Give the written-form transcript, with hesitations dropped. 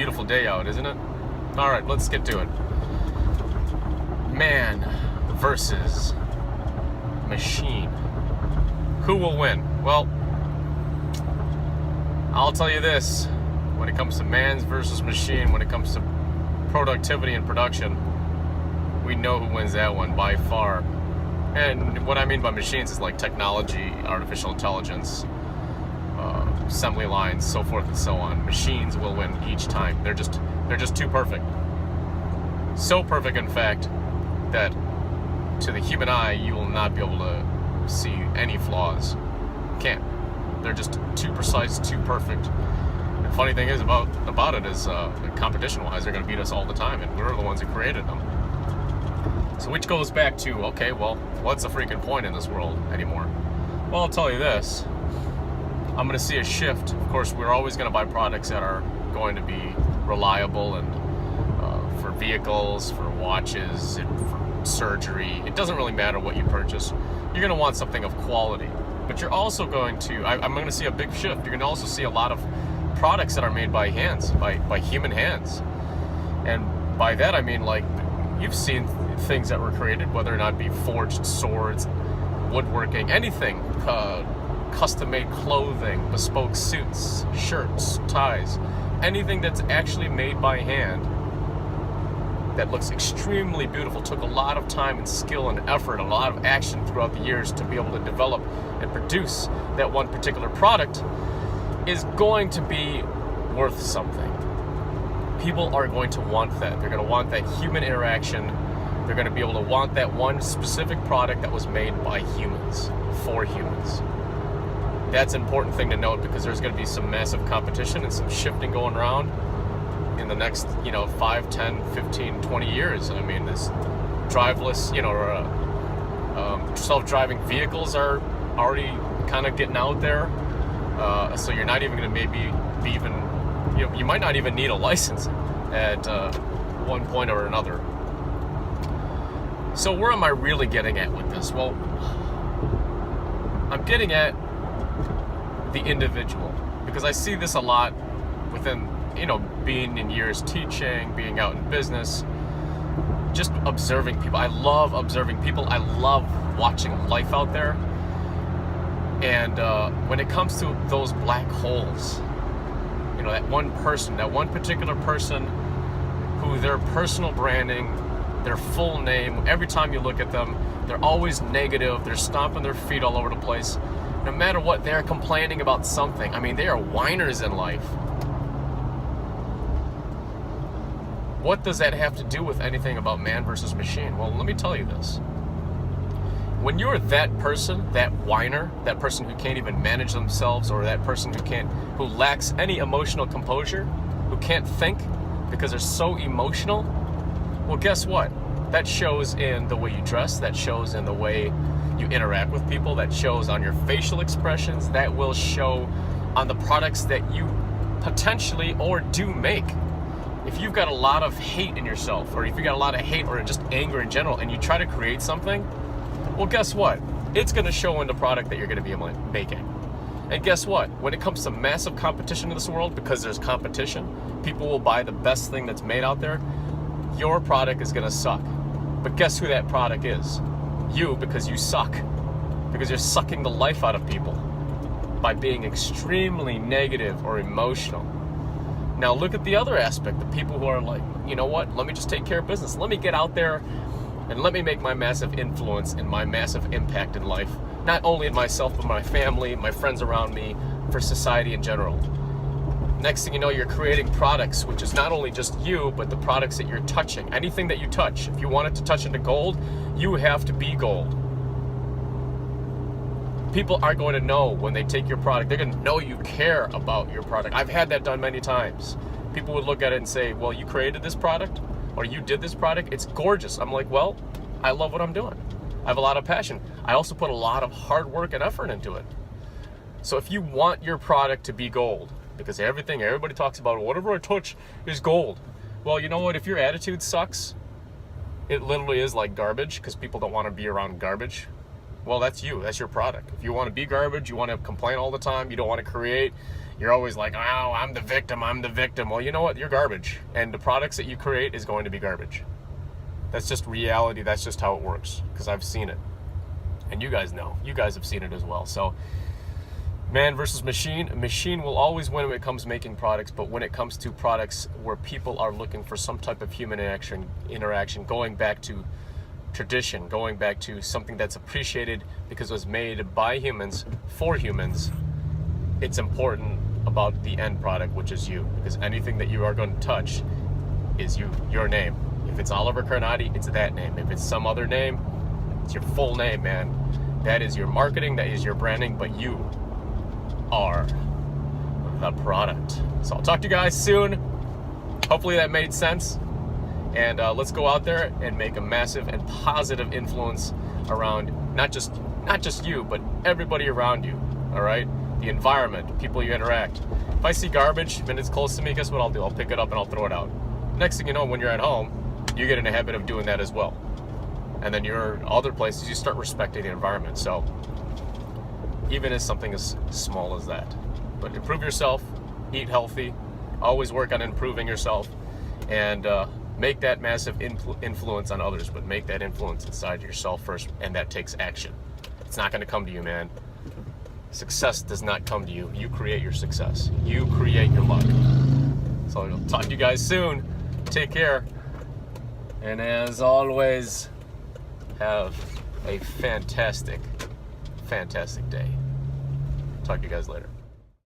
beautiful day out, isn't it? All right, let's get to it. Man versus machine. Who will win? Well, I'll tell you this. When it comes to man versus machine, when it comes to productivity and production, we know who wins that one by far. And what I mean by machines is like technology, artificial intelligence, assembly lines, so forth and so on. Machines will win each time. They're just too perfect. So perfect, in fact, that to the human eye, you will not be able to see any flaws. Can't. They're just too precise, too perfect. The funny thing is about it is, competition-wise, they're going to beat us all the time, and we're the ones who created them. So which goes back to, okay, well, what's the freaking point in this world anymore? Well, I'll tell you this. I'm going to see a shift. Of course, we're always going to buy products that are going to be reliable, and for vehicles, for watches, and for surgery. It doesn't really matter what you purchase. You're going to want something of quality. But you're also going to, I'm going to see a big shift. You're going to also see a lot of products that are made by hands, by human hands. And by that I mean, like, you've seen things that were created, whether or not it be forged swords, woodworking, anything, custom-made clothing, bespoke suits, shirts, ties, anything that's actually made by hand that looks extremely beautiful, took a lot of time and skill and effort, a lot of action throughout the years to be able to develop and produce that one particular product, is going to be worth something. People are going to want that. They're going to want that human interaction. They're going to be able to want that one specific product that was made by humans, for humans. That's an important thing to note, because there's going to be some massive competition and some shifting going around in the next, 5, 10, 15, 20 years. I mean, this driveless, self-driving vehicles are already kind of getting out there. So you're not even going to maybe be even, you might not even need a license at one point or another. So where am I really getting at with this? Well, I'm getting at the individual, because I see this a lot within, being in years teaching, being out in business, just observing people. I love observing people. I love watching life out there. And when it comes to those black holes, that one person, that one particular person who their personal branding, their full name, every time you look at them, they're always negative, they're stomping their feet all over the place. No matter what, they're complaining about something. I mean, they are whiners in life. What does that have to do with anything about man versus machine? Well, let me tell you this. When you're that person, that whiner, that person who can't even manage themselves, or that person who lacks any emotional composure, who can't think because they're so emotional, well, guess what? That shows in the way you dress, that shows in the way you interact with people, that shows on your facial expressions, that will show on the products that you potentially or do make. If you've got a lot of hate in yourself, or if you've got a lot of hate or just anger in general, and you try to create something, well, guess what? It's going to show in the product that you're going to be making. And guess what? When it comes to massive competition in this world, because there's competition, people will buy the best thing that's made out there. Your product is going to suck. But guess who that product is? You, because you suck. Because you're sucking the life out of people by being extremely negative or emotional. Now look at the other aspect, the people who are like, you know what? Let me just take care of business. Let me get out there and let me make my massive influence and my massive impact in life, not only in myself, but my family, my friends around me, for society in general. Next thing you know, you're creating products, which is not only just you, but the products that you're touching. Anything that you touch. If you want it to touch into gold, you have to be gold. People are going to know when they take your product. They're going to know you care about your product. I've had that done many times. People would look at it and say, well, you created this product, or you did this product. It's gorgeous. I'm like, well, I love what I'm doing. I have a lot of passion. I also put a lot of hard work and effort into it. So if you want your product to be gold, because everybody talks about, whatever I touch is gold. Well, you know what? If your attitude sucks, it literally is like garbage, because people don't want to be around garbage. Well, that's you. That's your product. If you want to be garbage, you want to complain all the time, you don't want to create, You're always like, oh, I'm the victim. Well, you know what? You're garbage. And the products that you create is going to be garbage. That's just reality. That's just how it works, because I've seen it. And you guys know. You guys have seen it as well. So man versus machine. A machine will always win when it comes to making products, but when it comes to products where people are looking for some type of human interaction, going back to tradition, going back to something that's appreciated because it was made by humans for humans, it's important about the end product, which is you, because anything that you are going to touch is your name. If it's Oliver Carnati, it's that name. If it's some other name, it's your full name, man. That is your marketing, that is your branding, but you are the product. So I'll talk to you guys soon. Hopefully that made sense. And let's go out there and make a massive and positive influence around not just you, but everybody around you. All right, the environment, people you interact. If I see garbage and it's close to me, guess what I'll do? I'll pick it up and I'll throw it out. Next thing you know, when you're at home, you get in a habit of doing that as well. And then you're other places, you start respecting the environment. So even as something as small as that, but improve yourself, eat healthy, always work on improving yourself, and make that massive influence on others, but make that influence inside yourself first, and that takes action. It's not going to come to you, man. Success does not come to you. You create your success. You create your luck. So I'll talk to you guys soon. Take care. And as always, have a fantastic day. Talk to you guys later.